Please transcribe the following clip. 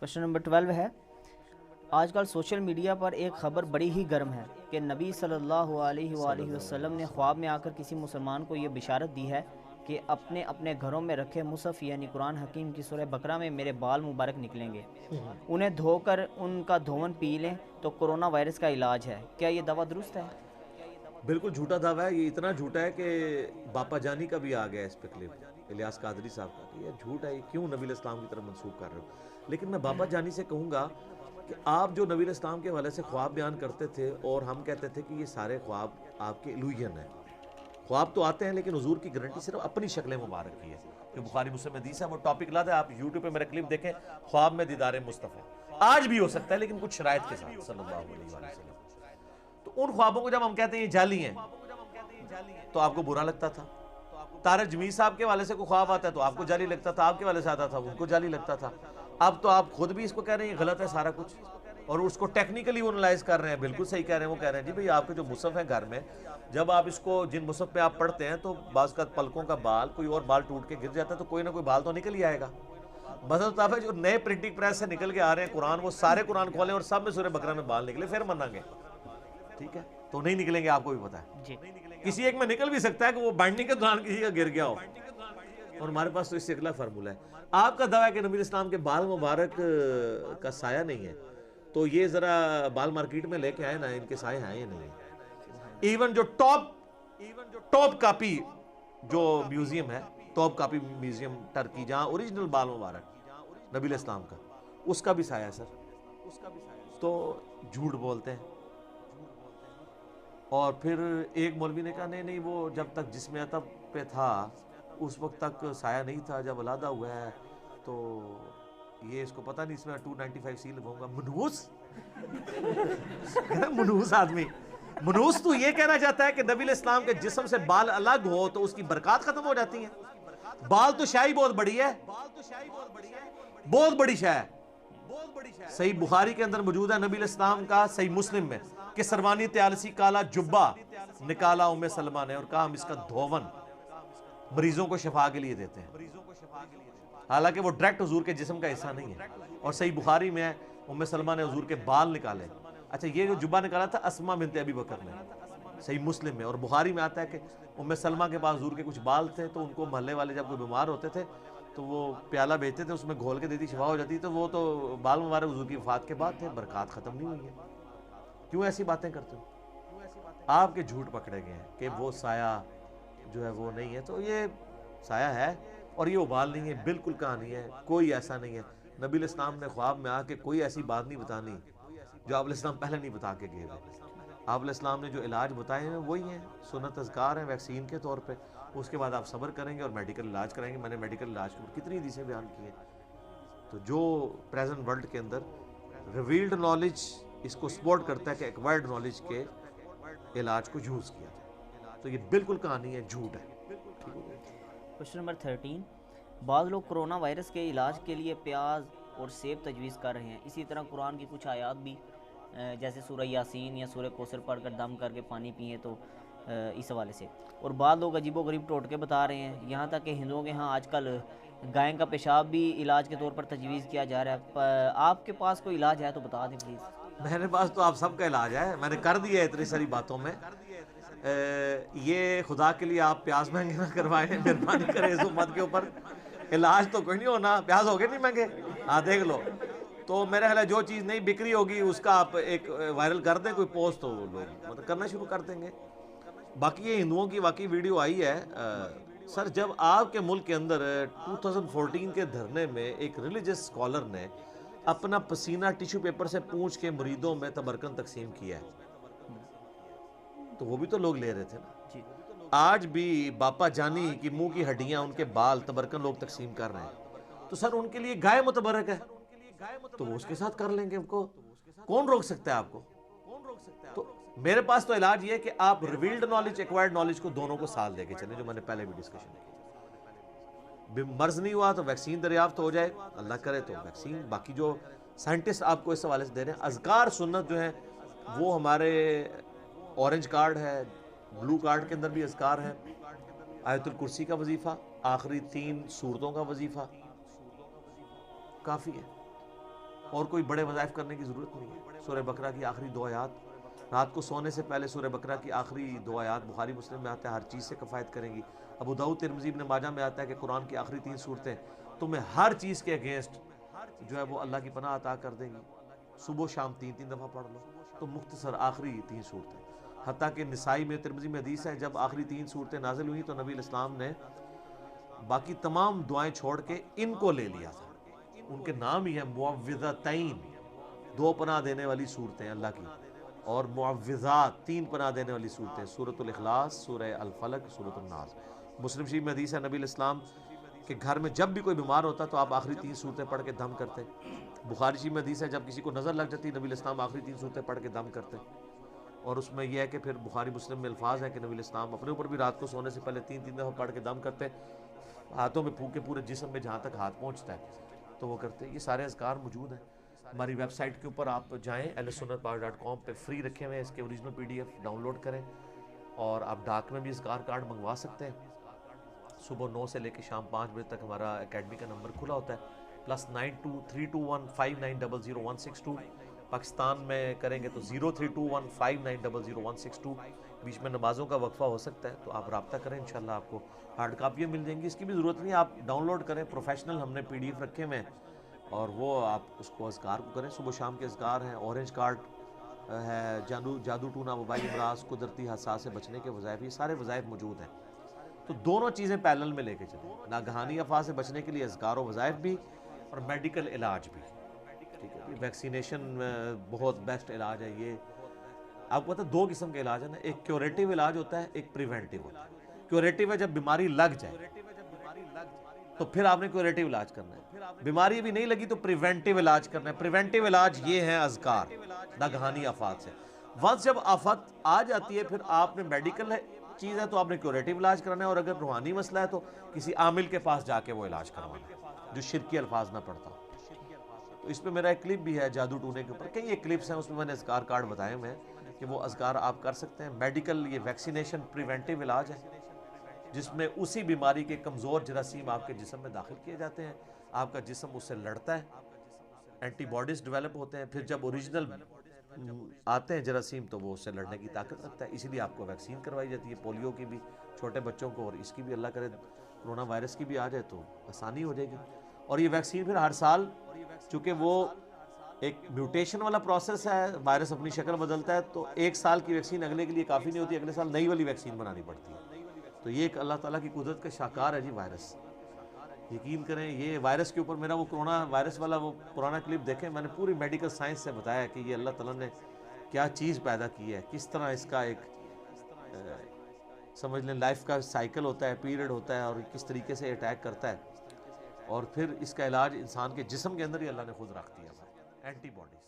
Question number 12 ہے، آج کل سوشل میڈیا پر ایک خبر بڑی ہی گرم ہے کہ نبی صلی اللہ علیہ وآلہ وسلم نے خواب میں آ کر کسی مسلمان کو یہ بشارت دی ہے کہ اپنے اپنے گھروں میں رکھے مصحف یعنی قرآن حکیم کی سورہ بقرہ میں میرے بال مبارک نکلیں گے، انہیں دھو کر ان کا دھون پی لیں تو کرونا وائرس کا علاج ہے، کیا یہ دعویٰ درست ہے؟ بالکل جھوٹا دعویٰ ہے. یہ اتنا جھوٹا ہے کہ باپا جانی کا بھی آ گیا اس پہ کلپ، الیاس قادری صاحب کا، کہ یہ جھوٹ ہے، یہ کیوں نبی الاسلام کی طرف منسوخ کر رہے ہو. لیکن میں باپا جانی سے کہوں گا کہ آپ جو نبی الاسلام کے حوالے سے خواب بیان کرتے تھے اور ہم کہتے تھے کہ یہ سارے خواب آپ کے الوہین ہیں. خواب تو آتے ہیں لیکن حضور کی گارنٹی صرف اپنی شکل مبارک کی ہے. جو بخاری مسلم حدیث ہے وہ ٹاپک لاتا ہے، آپ یوٹیوب پہ میرا کلپ دیکھیں، خواب میں دیدار مصطفیٰ. آج بھی ہو سکتا ہے لیکن کچھ شرائط کے ساتھ صلی اللہ علیہ وسلم. تو ان خوابوں کو جب ہم کہتے ہیں یہ جعلی ہیں تو آپ کو برا لگتا تھا. طارق جمیل صاحب کے والے سے کوئی خواب آتا ہے تو آپ کو جعلی لگتا تھا، آپ کے والے سے آتا تھا ان کو جعلی لگتا تھا. اب تو آپ خود بھی اس کو کہہ رہے ہیں یہ غلط ہے سارا کچھ، اور اس کو ٹیکنیکلی وہ انالائز کر رہے ہیں. بالکل صحیح کہہ رہے ہیں. وہ کہہ رہے ہیں جی بھئی آپ کے جو مصحف ہیں گھر میں، جب آپ اس کو جن مصحف پہ آپ پڑھتے ہیں تو بعض کا پلکوں کا بال کوئی اور بال ٹوٹ کے گر جاتا ہے تو کوئی نہ کوئی بال تو نکل ہی آئے گا. مطلب ہے جو نئے پرنٹنگ پریس سے نکل کے آ رہے ہیں قرآن، وہ سارے قرآن کھولیں اور سب میں سورہ بقرہ میں بال نکلے پھر منائیں گے. ٹھیک ہے، تو نہیں نکلیں گے، آپ کو بھی پتا ہے. جی کسی ایک میں نکل بھی سکتا ہے کہ وہ بائنڈنگ کے دوران کسی کا گر گیا ہو، اور ہمارے پاس تو اس سے اگلا فارمولہ ہے. آپ کا دعویٰ ہے کہ نبی اسلام کے بال مبارک کا سایہ نہیں ہے، تو یہ ذرا بال مارکیٹ میں لے کے آئے نا، ان کے سائے ہیں یا نہیں ہے. ایون جو ٹاپ کاپی جو میوزیم ہے، ٹاپ کاپی میوزیم ٹرکی، جہاں اوریجنل بال مبارک نبی الاسلام کا، اس کا بھی سایہ ہے سر. تو جھوٹ بولتے ہیں. اور پھر ایک مولوی نے کہا نہیں وہ جب تک جسم عطب پہ تھا اس وقت تک سایہ نہیں تھا، جب علیحدہ ہوا ہے تو یہ اس کو پتہ نہیں، اس میں 295 سی لگاؤں گا. منحوس منحوس آدمی. منحوس تو یہ کہنا چاہتا ہے کہ نبی الاسلام کے جسم سے بال الگ ہو تو اس کی برکات ختم ہو جاتی ہیں. بال تو شاہی بہت بڑی ہے، بہت بڑی شاہ ہے. صحیح بخاری کے اندر موجود ہے نبی الاسلام کا، صحیح مسلم میں، کہ سروانی تیالسی کالا جبہ نکالا ام سلمہ نے اور کہا ہم اس کا دھون مریضوں کو شفا کے لیے دیتے ہیں، حالانکہ وہ ڈائریکٹ حضور کے جسم کا حصہ نہیں ہے. اور صحیح بخاری میں ہے ام سلمہ نے حضور کے بال نکالے. اچھا یہ جو جبہ نکالا تھا اسما بنت ابی بکر نے، صحیح مسلم میں. اور بخاری میں آتا ہے کہ ام سلمہ کے پاس حضور کے کچھ بال تھے تو ان کو محلے والے جب کوئی بیمار ہوتے تھے تو وہ پیالہ بیچتے تھے، اس میں گھول کے دیتی، شفا ہو جاتی. تو وہ تو بال مبارک حضور کی وفات کے بعد تھے، برکات ختم نہیں ہوئی ہیں. کیوں ایسی باتیں کرتے ہو؟ آپ کے جھوٹ پکڑے گئے ہیں کہ وہ سایہ جو ہے وہ نہیں ہے. تو یہ سایہ ہے اور یہ ابال نہیں ہے، بالکل کہانی ہے، کوئی ایسا نہیں ہے. نبی الاسلام نے خواب میں آ کے کوئی ایسی بات نہیں بتانی جو آپ الاسلام پہلے نہیں بتا کے گئے تھے. آپ الاسلام نے جو علاج بتائے ہیں وہی ہیں، سنت اذکار ہیں ویکسین کے طور پہ. اس کے بعد آپ صبر کریں گے اور میڈیکل علاج کریں گے. میں نے میڈیکل علاج کے کتنی حدیثیں بیان کی ہیں. تو جو پریزنٹ ورلڈ کے اندر ریویلڈ نالج اس کو سپورٹ کرتا ہے کہ ایکوائرڈ نالج کے علاج کو یوز کیا جائے، تو یہ بالکل کہانی ہے، جھوٹ ہے. کوشچن نمبر 13، بعض لوگ کرونا وائرس کے علاج کے لیے پیاز اور سیب تجویز کر رہے ہیں، اسی طرح قرآن کی کچھ آیات بھی جیسے سورہ یاسین یا سورہ کوثر پڑھ کر دم کر کے پانی پئیں تو اس حوالے سے. اور بعض لوگ عجیب و غریب ٹوٹکے بتا رہے ہیں، یہاں تک کہ ہندوؤں کے ہاں آج کل گائے کا پیشاب بھی علاج کے طور پر تجویز کیا جا رہا ہے. آپ کے پاس کوئی علاج ہے تو بتا دیں پلیز. میرے پاس تو آپ سب کا علاج ہے، میں نے کر دیا ہے اتنی ساری باتوں میں. یہ خدا کے لیے آپ پیاز مہنگے نہ کروائیں، مہربانی کریں اس امت کے اوپر. علاج تو کوئی نہیں ہونا، پیاز ہو گئے نہیں مہنگے، ہاں دیکھ لو. تو میرا خیال ہے جو چیز نہیں بک رہی ہوگی اس کا آپ ایک وائرل کر دیں کوئی پوسٹ، تو لوگ مطلب کرنا شروع کر دیں گے. باقی یہ ہندوؤں کی واقعی ویڈیو آئی ہے. سر جب آپ کے ملک کے اندر 2014 کے دھرنے میں ایک ریلیجس اسکالر نے اپنا پسینہ ٹیشو پیپر سے پونچھ کے مریدوں میں تبرکن تقسیم کیا ہے تو وہ بھی تو لوگ لے رہے تھے نا. آج بھی باپا جانی کی منہ کی ہڈیاں، ان کے بال تبرکن لوگ تقسیم کر رہے ہیں. تو سر ان کے لیے گائے متبرک ہے تو وہ اس کے ساتھ کر لیں گے. ان کو کون روک سکتا ہے آپ کو؟ تو میرے پاس تو علاج یہ ہے کہ آپ ریویلڈ نالج ایکوائرڈ نالج کو دونوں کو ساتھ لے کے چلیں، جو میں نے پہلے بھی ڈسکشن کی. مرض نہیں ہوا تو ویکسین دریافت ہو جائے، اللہ کرے تو ویکسین. باقی جو سائنٹسٹ آپ کو اس حوالے سے دے رہے ہیں، اذکار سنت جو ہیں وہ ہمارے اورنج کارڈ ہے، بلو کارڈ کے اندر بھی اذکار ہے. آیت الکرسی کا وظیفہ، آخری 3 سورتوں کا وظیفہ کافی ہے. اور کوئی بڑے وظائف کرنے کی ضرورت نہیں ہے۔ سورہ بقرہ کی آخری 2 آیات، رات کو سونے سے پہلے سورہ بقرہ کی آخری 2 آیات بخاری مسلم میں آتا ہے، ہر چیز سے کفایت کریں گی۔ ابو داؤد ترمذی ابن ماجہ میں آتا ہے کہ قرآن کی آخری 3 صورتیں تمہیں ہر چیز کے اگینسٹ جو ہے وہ اللہ کی پناہ عطا کر دیں گی۔ صبح و شام 3 دفعہ پڑھ لو تو مختصر آخری 3 صورتیں، حتیٰ کہ نسائی میں ترمذی میں حدیث ہے جب آخری 3 صورتیں نازل ہوئی تو نبی علیہ السلام نے باقی تمام دعائیں چھوڑ کے ان کو لے لیا تھا۔ ان کے نام ہی ہے معوذتین، 2 پناہ دینے والی صورتیں اللہ کی، اور معوذات 3 پناہ دینے والی صورتیں، سورۃ الاخلاص، سورہ الفلق، سورۃ الناس۔ مسلم شریف میں حدیث ہے نبی علیہ السلام کہ گھر میں جب بھی کوئی بیمار ہوتا تو آپ آخری 3 صورتیں پڑھ کے دم کرتے۔ بخاری شریف میں حدیث ہے جب کسی کو نظر لگ جاتی نبی علیہ السلام آخری 3 صورتیں پڑھ کے دم کرتے۔ اور اس میں یہ ہے کہ پھر بخاری مسلم میں الفاظ ہیں کہ نبی علیہ السلام اپنے اوپر بھی رات کو سونے سے پہلے 3 دفعہ پڑھ کے دم کرتے، ہاتھوں میں پھونک کے پورے جسم میں جہاں تک ہاتھ پہنچتا ہے تو وہ کرتے۔ یہ سارے اذکار موجود ہیں ہماری ویب سائٹ کے اوپر، آپ جائیں ahlsunnatpower.com پہ، فری رکھے ہوئے ہیں، اس کے اوریجنل PDF ڈاؤن لوڈ کریں، اور آپ ڈاک میں بھی اذکار کارڈ منگوا سکتے ہیں۔ صبح 9 سے لے کے شام 5 بجے تک ہمارا اکیڈمی کا نمبر کھلا ہوتا ہے، +923215900162۔ پاکستان میں کریں گے تو 032159000162۔ بیچ میں نمازوں کا وقفہ ہو سکتا ہے تو آپ رابطہ کریں، انشاءاللہ آپ کو ہارڈ کاپیاں مل جائیں گی۔ اس کی بھی ضرورت نہیں، آپ ڈاؤن لوڈ کریں، پروفیشنل ہم نے PDF رکھے ہوئے ہیں، اور وہ آپ اس کو اذکار کو کریں۔ صبح شام کے اذکار ہیں، اورنج کارڈ ہے، جادو ٹونا، وبائی امراض، قدرتی حادثات سے بچنے کے وظائف، یہ سارے وظائف موجود ہیں۔ تو دونوں چیزیں پیرلل میں لے کے چلیں، ناگہانی آفات سے بچنے کے لیے اذکار و وظائف بھی، اور میڈیکل علاج بھی۔ ٹھیک ہے، ویکسینیشن بہت بیسٹ علاج ہے۔ یہ آپ کو پتہ 2 قسم کے علاج ہیں نا، ایک کیوریٹیو علاج ہوتا ہے، ایک پریونٹیو ہوتا ہے۔ کیوریٹیو ہے جب بیماری لگ جائے تو پھر آپ نے کیوریٹیو علاج کرنا ہے، بیماری بھی نہیں لگی تو پریونٹیو علاج کرنا ہے۔ پریونٹیو علاج یہ ہیں اذکار ناگہانی آفات سے۔ ونس جب آفت آ جاتی ہے پھر آپ نے میڈیکل چیز ہے تو آپ نے کیوریٹیو علاج کرنا ہے، اور اگر روحانی مسئلہ ہے تو کسی عامل کے پاس جا کے وہ علاج کروانا ہے جو شرکی الفاظ نہ پڑتا۔ تو اس پہ میرا ایک کلپ بھی ہے جادو ٹونے کے اوپر، کئی ایک کلپس ہیں، اس میں میں نے اذکار کارڈ بتائے ہوئے ہیں کہ وہ اذکار آپ کر سکتے ہیں۔ میڈیکل یہ ویکسینیشن پریونٹیو علاج ہے جس میں اسی بیماری کے کمزور جراثیم آپ کے جسم میں داخل کیے جاتے ہیں، آپ کا جسم اس سے لڑتا ہے، اینٹی باڈیز ڈیولپ ہوتے ہیں، پھر جب اوریجنل آتے ہیں جراثیم تو وہ اس سے لڑنے کی طاقت رکھتا ہے، اسی لیے آپ کو ویکسین کروائی جاتی ہے، پولیو کی بھی چھوٹے بچوں کو، اور اس کی بھی اللہ کرے کرونا وائرس کی بھی آ جائے تو آسانی ہو جائے گی۔ اور یہ ویکسین پھر ہر سال، چونکہ وہ ایک میوٹیشن والا پروسیس ہے، وائرس اپنی شکل بدلتا ہے، تو 1 سال کی ویکسین اگلے کے لیے کافی نہیں ہوتی، اگلے سال نئی والی ویکسین بنانی پڑتی ہے۔ تو یہ ایک اللہ تعالیٰ کی قدرت کا شاہکار ہے جی وائرس، یقین کریں۔ یہ وائرس کے اوپر میرا وہ کرونا وائرس والا وہ پرانا کلپ دیکھیں، میں نے پوری میڈیکل سائنس سے بتایا کہ یہ اللہ تعالیٰ نے کیا چیز پیدا کی ہے، کس طرح اس کا ایک سمجھ لیں لائف کا سائیکل ہوتا ہے، پیریڈ ہوتا ہے، اور کس طریقے سے اٹیک کرتا ہے، اور پھر اس کا علاج انسان کے جسم کے اندر ہی اللہ نے خود رکھ دیا ہے، اینٹی باڈیز۔